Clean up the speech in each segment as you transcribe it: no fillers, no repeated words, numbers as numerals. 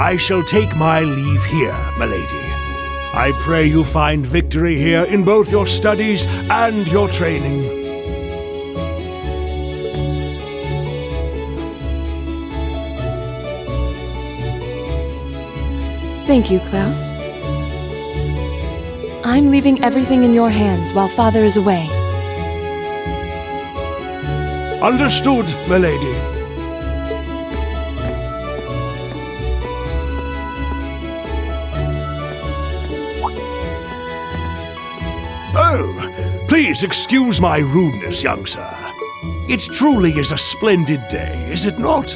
I shall take my leave here, milady. I pray you find victory here in both your studies and your training. Thank you, Klaus. I'm leaving everything in your hands while Father is away. Understood, milady. Oh, please excuse my rudeness, young sir. It truly is a splendid day, is it not?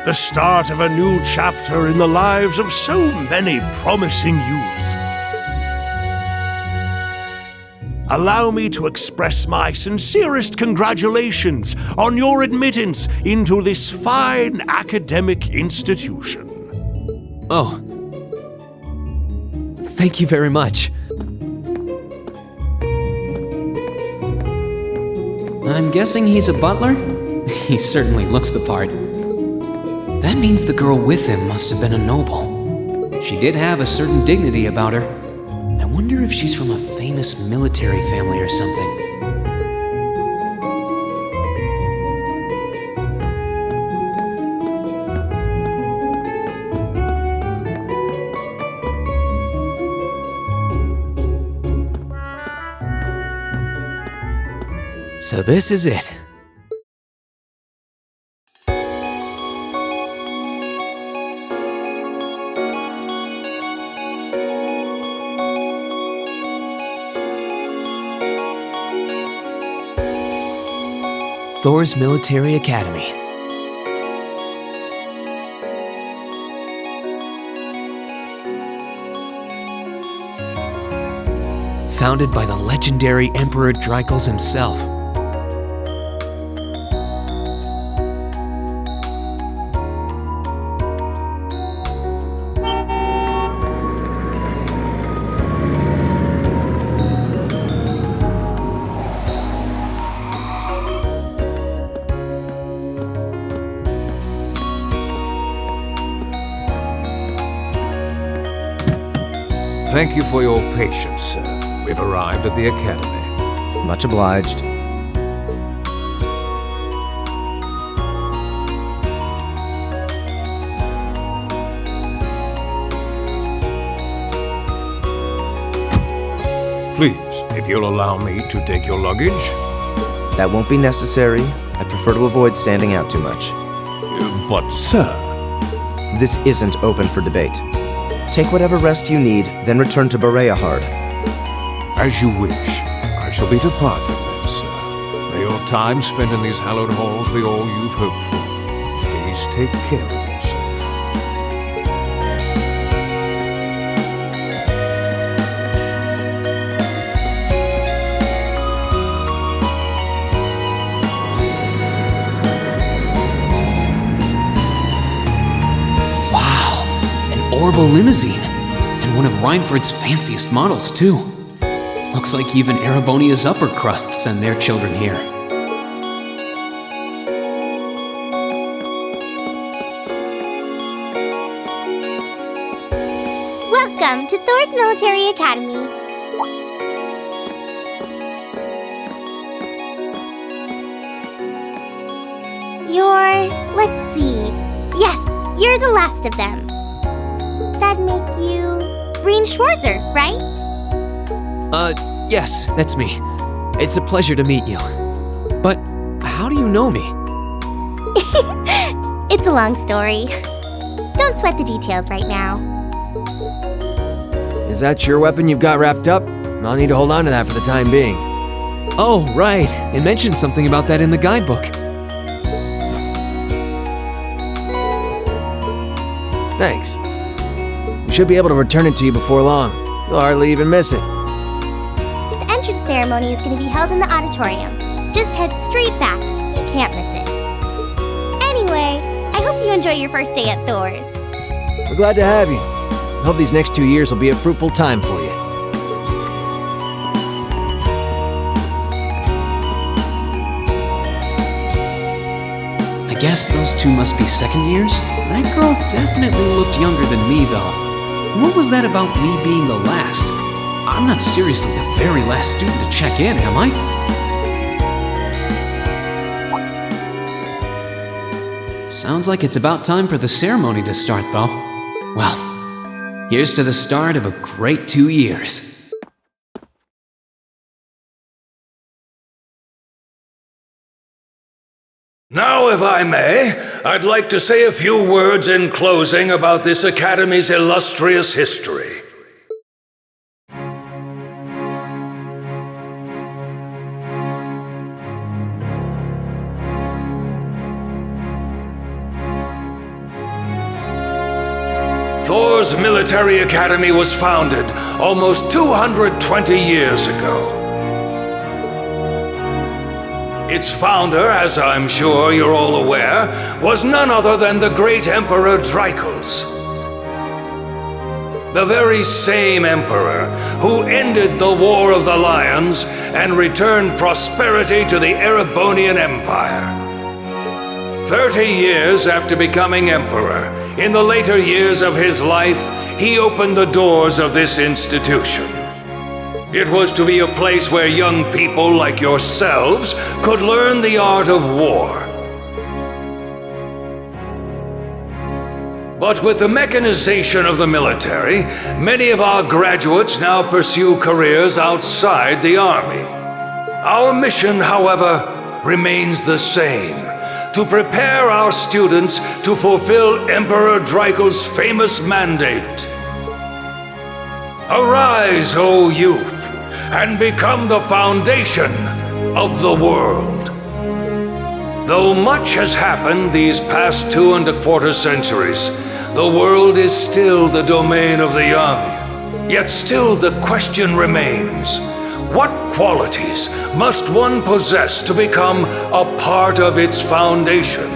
The start of a new chapter in the lives of so many promising youths. Allow me to express my sincerest congratulations on your admittance into this fine academic institution. Oh. Thank you very much. I'm guessing he's a butler? He certainly looks the part. That means the girl with him must have been a noble. She did have a certain dignity about her. I wonder if she's from a famous military family or something. So this is it. Thors Military Academy. Founded by the legendary Emperor Drycles himself. Thank you for your patience, sir. We've arrived at the Academy. Much obliged. Please, if you'll allow me to take your luggage. That won't be necessary. I prefer to avoid standing out too much. But, sir... This isn't open for debate. Take whatever rest you need, then return to Bereahard. As you wish. I shall be departing then, sir. May your time spent in these hallowed halls be all you've hoped for. Please take care of yourself. Wow, an orbital limousine. And one of Reinford's fanciest models, too. Looks like even Erebonia's upper crust send their children here. Welcome to Thors Military Academy. Let's see. Yes, you're the last of them. That'd make you Rean Schwarzer, right? Yes, that's me. It's a pleasure to meet you. But how do you know me? It's a long story. Don't sweat the details right now. Is that your weapon you've got wrapped up? I'll need to hold on to that for the time being. Oh, right. It mentioned something about that in the guidebook. Thanks. We should be able to return it to you before long. You'll hardly even miss it. The entrance ceremony is going to be held in the auditorium. Just head straight back. You can't miss it. Anyway, I hope you enjoy your first day at Thors. We're glad to have you. I hope these next 2 years will be a fruitful time for you. I guess those two must be second years? That girl definitely looked younger than me, though. What was that about me being the last? I'm not seriously the very last student to check in, am I? Sounds like it's about time for the ceremony to start, though. Well, here's to the start of a great 2 years. Now, if I may, I'd like to say a few words in closing about this Academy's illustrious history. Thors Military Academy was founded almost 220 years ago. Its founder, as I'm sure you're all aware, was none other than the great Emperor Drykos. The very same emperor who ended the War of the Lions and returned prosperity to the Erebonian Empire. 30 years after becoming emperor, in the later years of his life, he opened the doors of this institution. It was to be a place where young people like yourselves could learn the art of war. But with the mechanization of the military, many of our graduates now pursue careers outside the army. Our mission, however, remains the same: to prepare our students to fulfill Emperor Drykos' famous mandate. Arise, O youth, and become the foundation of the world. Though much has happened these past 2¼ centuries, the world is still the domain of the young. Yet still the question remains: what qualities must one possess to become a part of its foundation?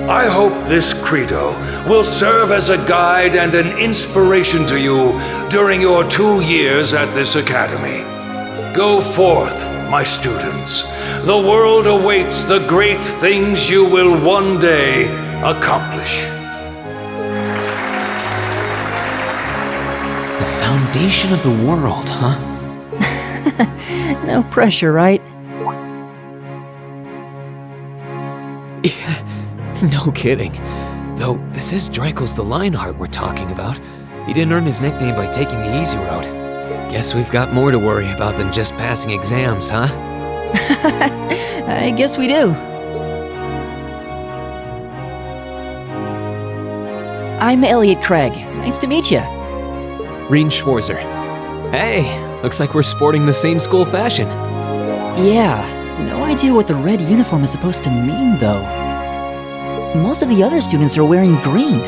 I hope this credo will serve as a guide and an inspiration to you during your 2 years at this academy. Go forth, my students. The world awaits the great things you will one day accomplish. The foundation of the world, huh? No pressure, right? No kidding. Though, this is Drykos the Lionheart we're talking about. He didn't earn his nickname by taking the easy road. Guess we've got more to worry about than just passing exams, huh? I guess we do. I'm Elliot Craig. Nice to meet you. Rean Schwarzer. Hey, looks like we're sporting the same school fashion. Yeah, no idea what the red uniform is supposed to mean, though. Most of the other students are wearing green.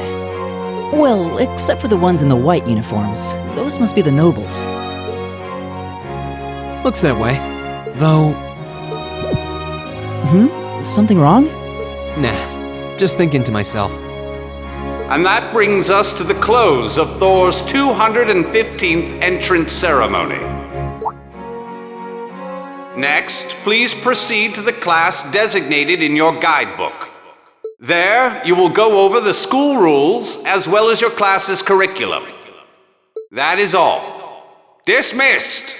Well, except for the ones in the white uniforms. Those must be the nobles. Looks that way. Though... Something wrong? Nah, just thinking to myself. And that brings us to the close of Thors' 215th entrance ceremony. Next, please proceed to the class designated in your guidebook. There, you will go over the school rules as well as your class's curriculum. That is all. Dismissed!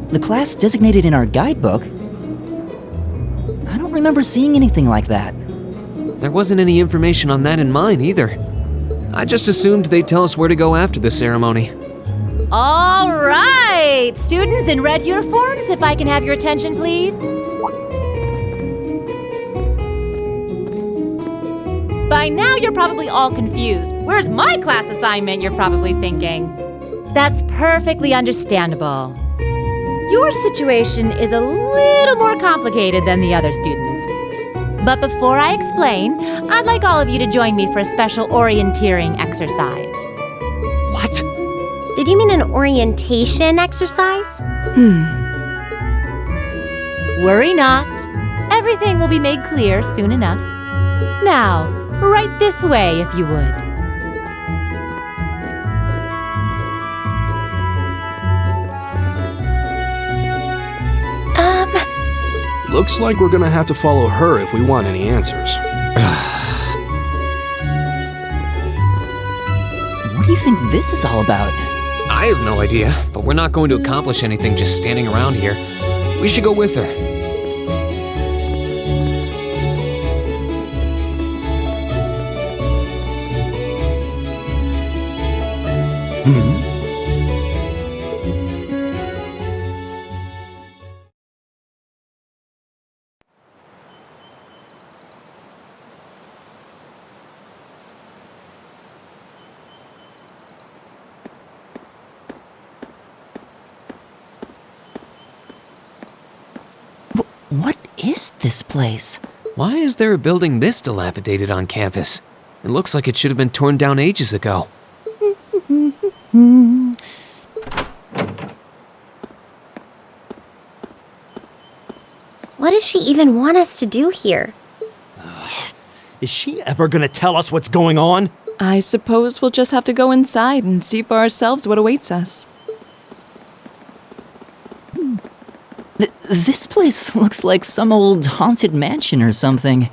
The class designated in our guidebook? I don't remember seeing anything like that. There wasn't any information on that in mine either. I just assumed they'd tell us where to go after the ceremony. All right! Students in red uniforms, if I can have your attention, please. By now, you're probably all confused. Where's my class assignment, you're probably thinking. That's perfectly understandable. Your situation is a little more complicated than the other students. But before I explain, I'd like all of you to join me for a special orienteering exercise. What? Did you mean an orientation exercise? Worry not. Everything will be made clear soon enough. Now, right this way, if you would. Looks like we're gonna have to follow her if we want any answers. What do you think this is all about? I have no idea, but we're not going to accomplish anything just standing around here. We should go with her. What is this place? Why is there a building this dilapidated on campus? It looks like it should have been torn down ages ago. What does she even want us to do here? Is she ever gonna tell us what's going on? I suppose we'll just have to go inside and see for ourselves what awaits us. This place looks like some old haunted mansion or something.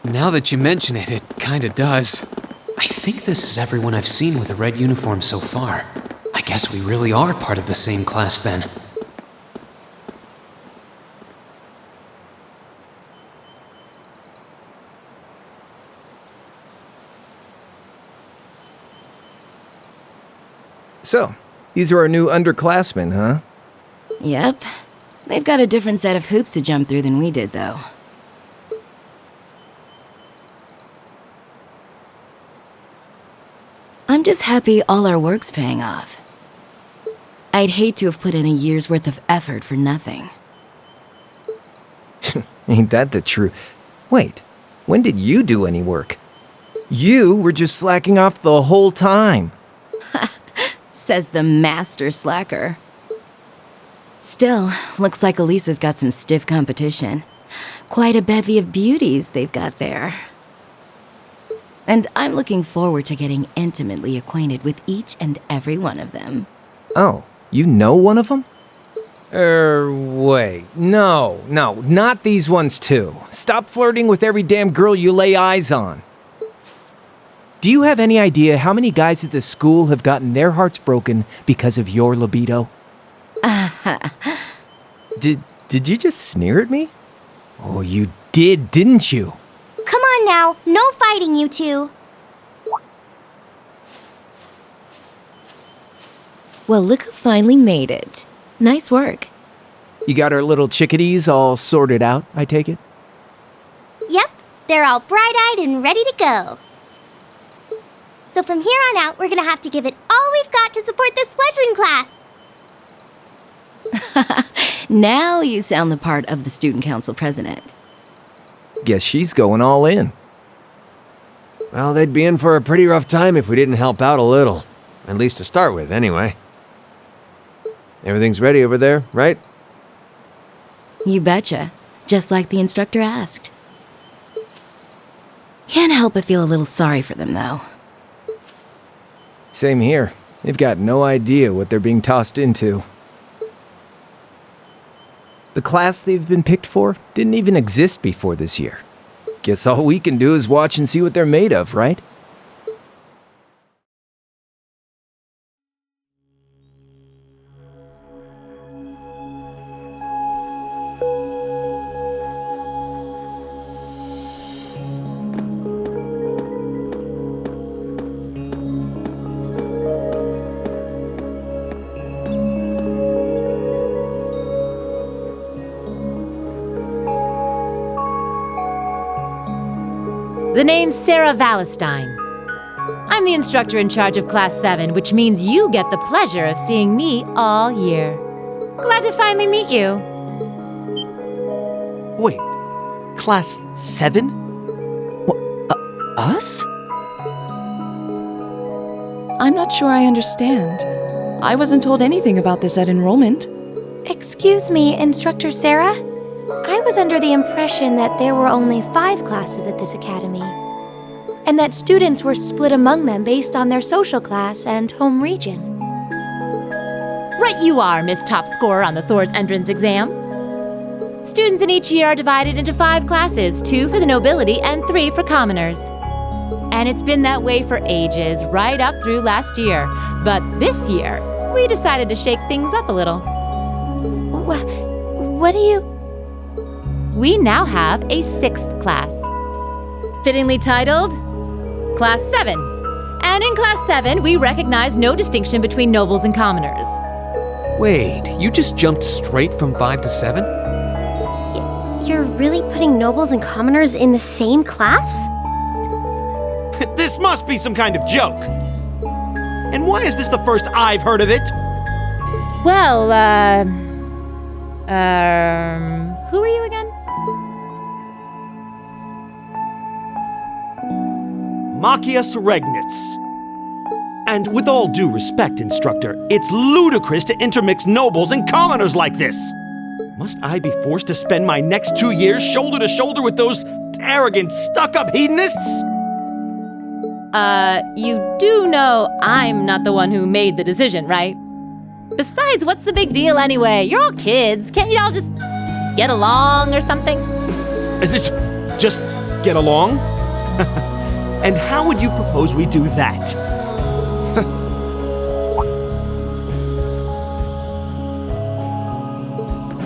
Now that you mention it, it kinda does. I think this is everyone I've seen with a red uniform so far. I guess we really are part of the same class then. So, these are our new underclassmen, huh? Yep. They've got a different set of hoops to jump through than we did, though. I'm just happy all our work's paying off. I'd hate to have put in a year's worth of effort for nothing. Ain't that the truth? Wait, when did you do any work? You were just slacking off the whole time. Says the master slacker. Still, looks like Elisa's got some stiff competition. Quite a bevy of beauties they've got there. And I'm looking forward to getting intimately acquainted with each and every one of them. Oh, you know one of them? Wait. No, not these ones too. Stop flirting with every damn girl you lay eyes on. Do you have any idea how many guys at this school have gotten their hearts broken because of your libido? Did you just sneer at me? Oh, you did, didn't you? Come on now, no fighting, you two. Well, look who finally made it. Nice work. You got our little chickadees all sorted out, I take it? Yep, they're all bright-eyed and ready to go. So from here on out, we're gonna have to give it all we've got to support this fledgling class. Now you sound the part of the student council president. Guess she's going all in. Well, they'd be in for a pretty rough time if we didn't help out a little. At least to start with, anyway. Everything's ready over there, right? You betcha. Just like the instructor asked. Can't help but feel a little sorry for them, though. Same here. They've got no idea what they're being tossed into. The class they've been picked for didn't even exist before this year. Guess all we can do is watch and see what they're made of, right? The name's Sarah Valestine. I'm the instructor in charge of Class 7, which means you get the pleasure of seeing me all year. Glad to finally meet you. Wait, Class 7? Us? I'm not sure I understand. I wasn't told anything about this at enrollment. Excuse me, Instructor Sarah? I was under the impression that there were only 5 classes at this academy, and that students were split among them based on their social class and home region. Right you are, Miss Top Scorer on the Thors entrance exam. Students in each year are divided into 5 classes, 2 for the nobility and 3 for commoners. And it's been that way for ages, right up through last year. But this year, we decided to shake things up a little. What do you... We now have a 6th class. Fittingly titled, Class VII. And in Class 7, we recognize no distinction between nobles and commoners. Wait, you just jumped straight from 5 to 7? You're really putting nobles and commoners in the same class? This must be some kind of joke. And why is this the first I've heard of it? Well, who are you again? Machias Regnitz. And with all due respect, instructor, it's ludicrous to intermix nobles and commoners like this. Must I be forced to spend my next 2 years shoulder to shoulder with those arrogant, stuck-up hedonists? You do know I'm not the one who made the decision, right? Besides, what's the big deal anyway? You're all kids. Can't you all just get along or something? Just get along? And how would you propose we do that?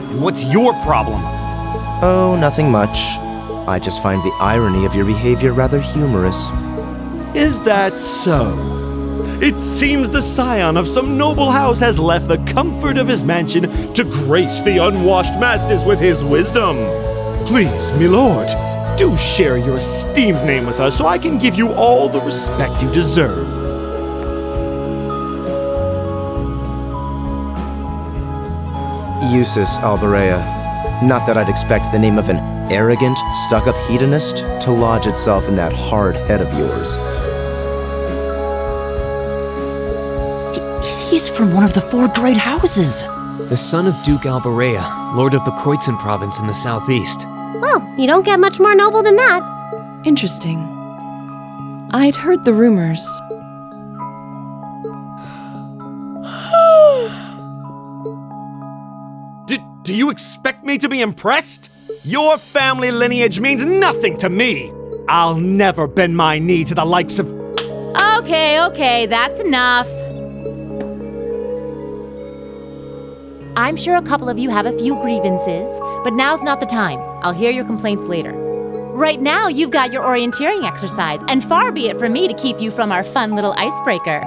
And what's your problem? Oh, nothing much. I just find the irony of your behavior rather humorous. Is that so? It seems the scion of some noble house has left the comfort of his mansion to grace the unwashed masses with his wisdom. Please, my lord, do share your esteemed name with us so I can give you all the respect you deserve. Usus Alberea. Not that I'd expect the name of an arrogant, stuck-up hedonist to lodge itself in that hard head of yours. He's from one of the 4 great houses. The son of Duke Alberea, lord of the Kreutzen province in the southeast. Well, you don't get much more noble than that. Interesting. I'd heard the rumors. Do you expect me to be impressed? Your family lineage means nothing to me. I'll never bend my knee to the likes of... Okay, that's enough. I'm sure a couple of you have a few grievances, but now's not the time. I'll hear your complaints later. Right now, you've got your orienteering exercise, and far be it from me to keep you from our fun little icebreaker.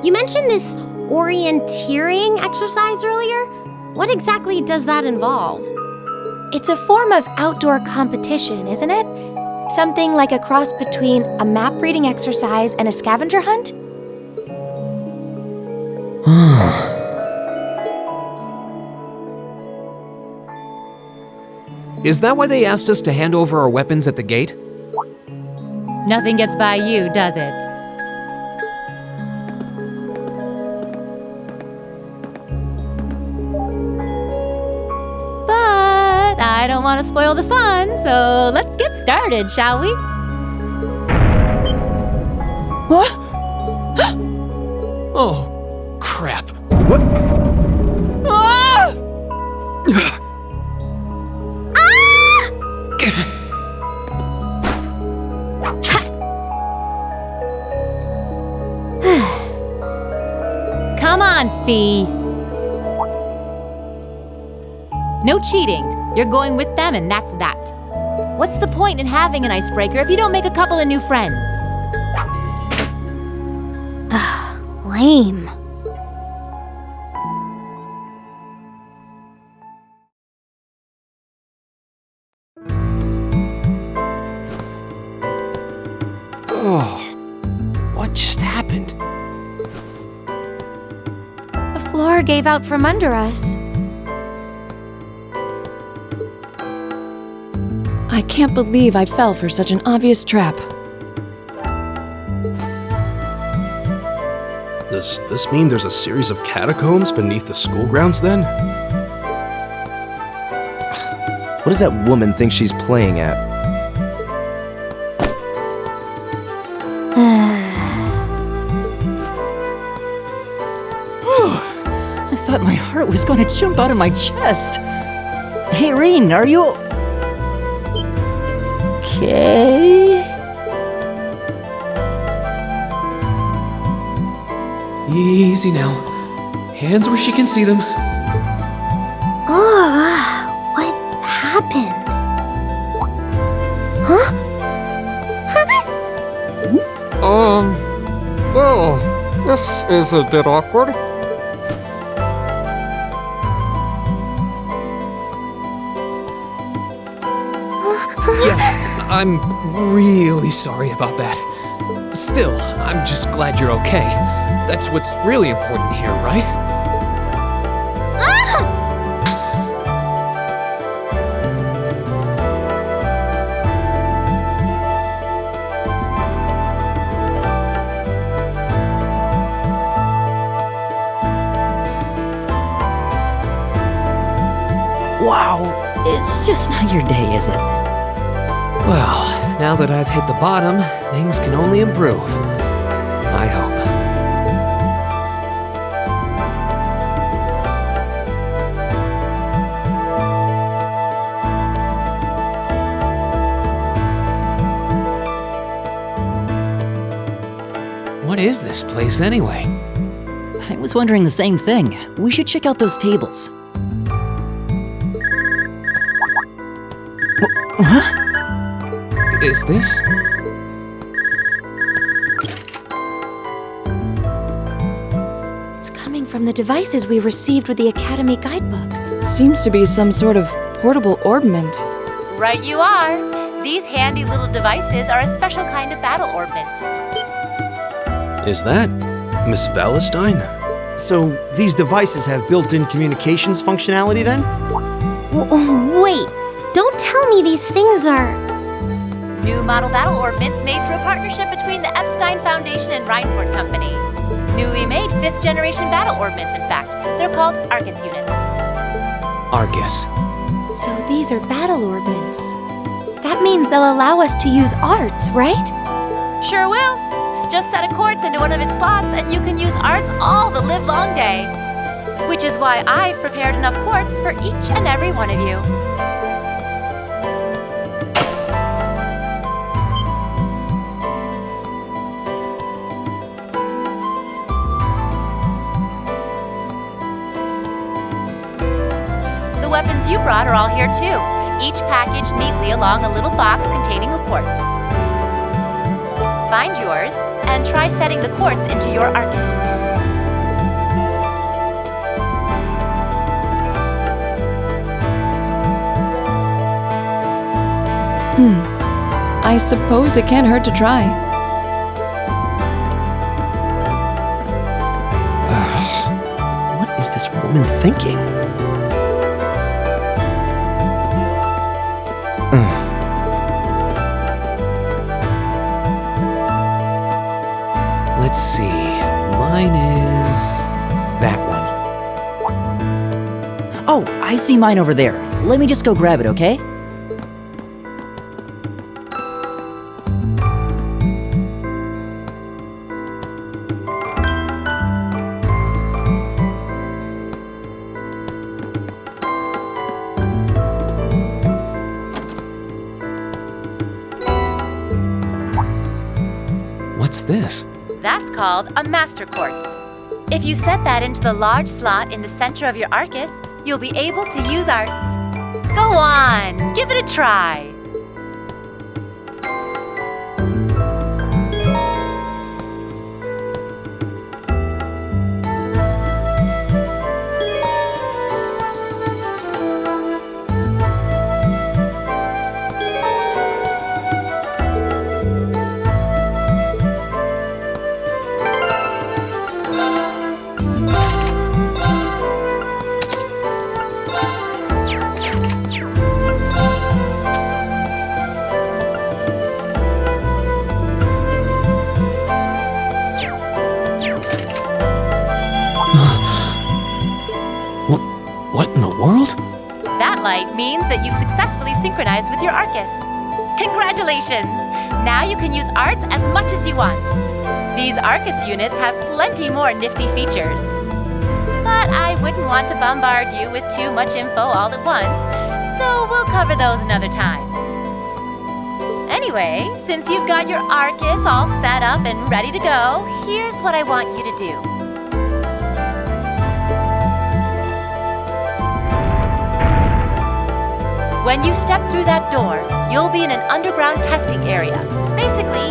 You mentioned this orienteering exercise earlier. What exactly does that involve? It's a form of outdoor competition, isn't it? Something like a cross between a map-reading exercise and a scavenger hunt? Is that why they asked us to hand over our weapons at the gate? Nothing gets by you, does it? But I don't want to spoil the fun, so let's get started, shall we? What? Oh, crap. What? Ah! Come on, Fee. No cheating. You're going with them, and that's that. What's the point in having an icebreaker if you don't make a couple of new friends? Lame. What just happened? The floor gave out from under us. I can't believe I fell for such an obvious trap. Does this mean there's a series of catacombs beneath the school grounds then? What does that woman think she's playing at? I thought my heart was going to jump out of my chest. Hey, Rean, are you... okay? Easy now. Hands where she can see them. What happened? Huh? Well, this is a bit awkward. Yeah, I'm really sorry about that. Still, I'm just glad you're okay. That's what's really important here, right? Wow, it's just not your day, is it? Well, now that I've hit the bottom, things can only improve. I hope. What is this place anyway? I was wondering the same thing. We should check out those tables. Huh? Is this? It's coming from the devices we received with the Academy guidebook. Seems to be some sort of portable orbment. Right you are. These handy little devices are a special kind of battle orbment. Is that Miss Valestine? So these devices have built-in communications functionality then? Wait, don't tell me these things are... New model battle orbments made through a partnership between the Epstein Foundation and Reinford Company. Newly made 5th generation battle orbments, in fact. They're called Arcus units. Arcus. So these are battle orbments. That means they'll allow us to use arts, right? Sure will. Just set a quartz into one of its slots and you can use arts all the livelong day. Which is why I've prepared enough quartz for each and every one of you. The weapons you brought are all here too, each packaged neatly along a little box containing a quartz. Find yours, and try setting the quartz into your Arcus. I suppose it can't hurt to try. What is this woman thinking? Let's see. Mine is that one. Oh, I see mine over there. Let me just go grab it, okay? What's this? That's called a master quartz. If you set that into the large slot in the center of your Arcus, you'll be able to use arts. Go on, give it a try. What in the world? That light means that you've successfully synchronized with your Arcus. Congratulations! Now you can use arts as much as you want. These Arcus units have plenty more nifty features. But I wouldn't want to bombard you with too much info all at once, so we'll cover those another time. Anyway, since you've got your Arcus all set up and ready to go, here's what I want you to do. When you step through that door, you'll be in an underground testing area. Basically,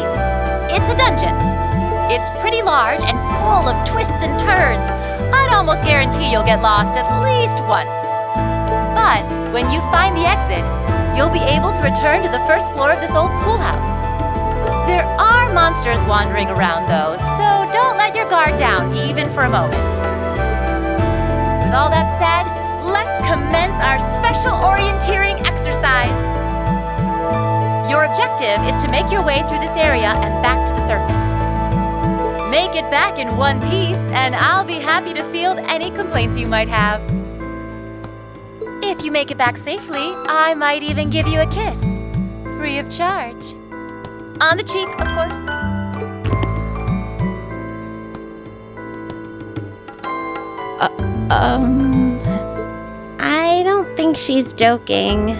it's a dungeon. It's pretty large and full of twists and turns. I'd almost guarantee you'll get lost at least once. But when you find the exit, you'll be able to return to the first floor of this old schoolhouse. There are monsters wandering around though, so don't let your guard down even for a moment. With all that said, let's commence our special orienteering exercise. Your objective is to make your way through this area and back to the surface. Make it back in one piece, and I'll be happy to field any complaints you might have. If you make it back safely, I might even give you a kiss. Free of charge. On the cheek, of course. I don't think she's joking.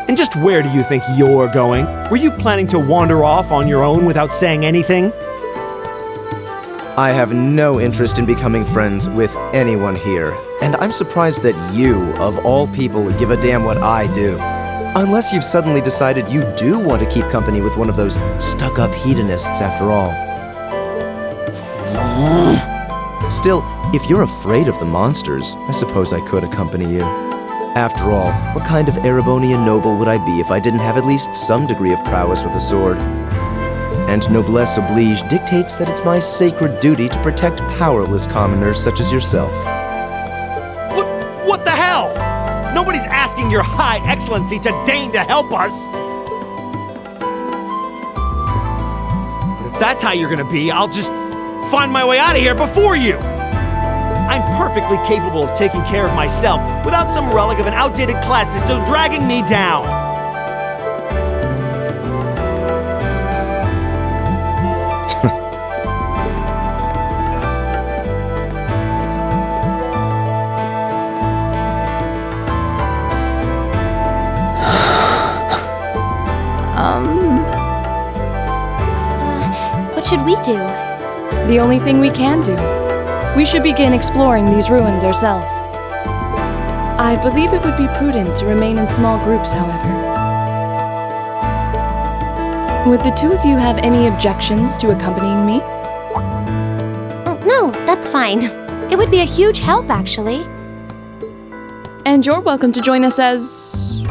And just where do you think you're going? Were you planning to wander off on your own without saying anything? I have no interest in becoming friends with anyone here, and I'm surprised that you, of all people, give a damn what I do. Unless you've suddenly decided you do want to keep company with one of those stuck-up hedonists after all. Still, if you're afraid of the monsters, I suppose I could accompany you. After all, what kind of Erebonian noble would I be if I didn't have at least some degree of prowess with a sword? And noblesse oblige dictates that it's my sacred duty to protect powerless commoners such as yourself. What the hell? Nobody's asking your high excellency to deign to help us! But if that's how you're gonna be, I'll just find my way out of here before you! I'm perfectly capable of taking care of myself without some relic of an outdated class system dragging me down! What should we do? The only thing we can do. We should begin exploring these ruins ourselves. I believe it would be prudent to remain in small groups, however. Would the two of you have any objections to accompanying me? Oh, no, that's fine. It would be a huge help, actually. And you're welcome to join us as...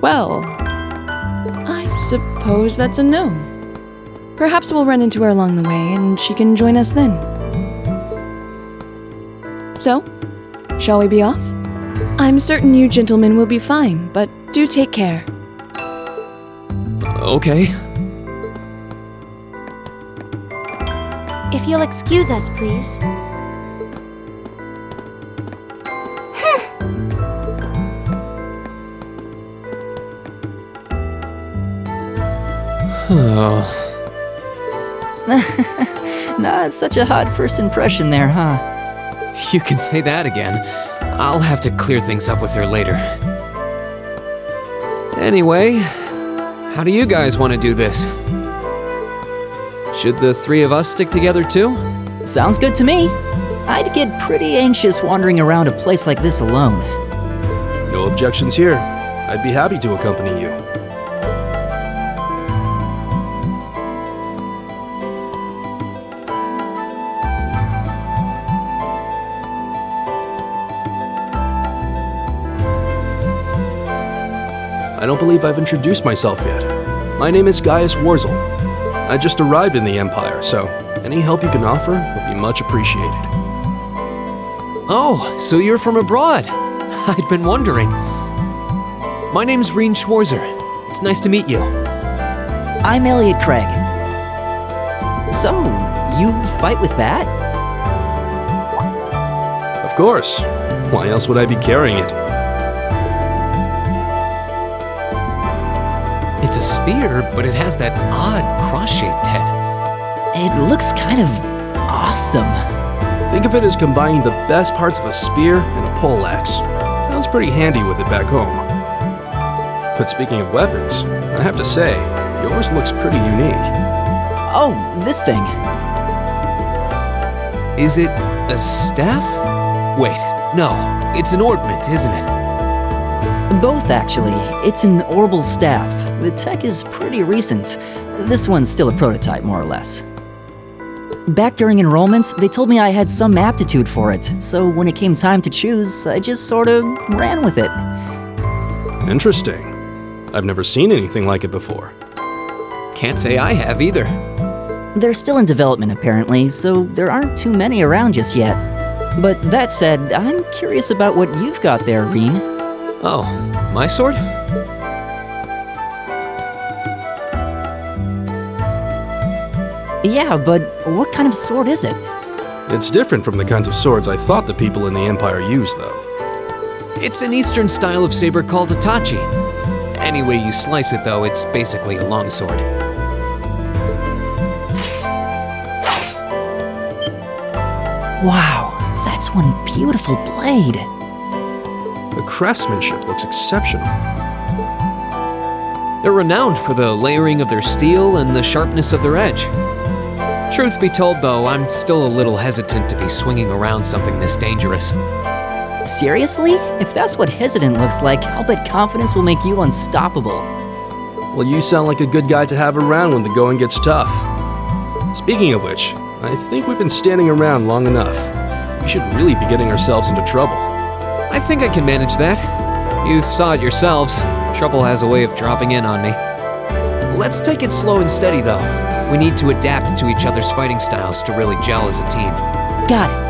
well, I suppose that's a no. Perhaps we'll run into her along the way, and she can join us then. So, shall we be off? I'm certain you gentlemen will be fine, but do take care. Okay. If you'll excuse us, please. Oh. Not such a hot first impression there, huh? You can say that again. I'll have to clear things up with her later. Anyway, how do you guys want to do this? Should the three of us stick together too? Sounds good to me. I'd get pretty anxious wandering around a place like this alone. No objections here. I'd be happy to accompany you. I don't believe I've introduced myself yet. My name is Schwarzer. I just arrived in the Empire, so any help you can offer would be much appreciated. Oh, so you're from abroad. I'd been wondering. My name's Rean Schwarzer. It's nice to meet you. I'm Elliot Craig. So, you fight with that? Of course. Why else would I be carrying it? It's a spear, but it has that odd cross-shaped head. It looks kind of awesome. Think of it as combining the best parts of a spear and a poleaxe. I was pretty handy with it back home. But speaking of weapons, I have to say, yours looks pretty unique. Oh, this thing. Is it a staff? Wait, no, it's an ornament, isn't it? Both, actually. It's an orbital staff. The tech is pretty recent. This one's still a prototype, more or less. Back during enrollment, they told me I had some aptitude for it, so when it came time to choose, I just sort of ran with it. Interesting. I've never seen anything like it before. Can't say I have either. They're still in development, apparently, so there aren't too many around just yet. But that said, I'm curious about what you've got there, Rean. Oh, my sword? Yeah, but what kind of sword is it? It's different from the kinds of swords I thought the people in the Empire used, though. It's an Eastern style of saber called a tachi. Any way you slice it, though, it's basically a longsword. Wow, that's one beautiful blade. The craftsmanship looks exceptional. They're renowned for the layering of their steel and the sharpness of their edge. Truth be told, though, I'm still a little hesitant to be swinging around something this dangerous. Seriously? If that's what hesitant looks like, I'll bet confidence will make you unstoppable. Well, you sound like a good guy to have around when the going gets tough. Speaking of which, I think we've been standing around long enough. We should really be getting ourselves into trouble. I think I can manage that. You saw it yourselves. Trouble has a way of dropping in on me. Let's take it slow and steady, though. We need to adapt to each other's fighting styles to really gel as a team. Got it.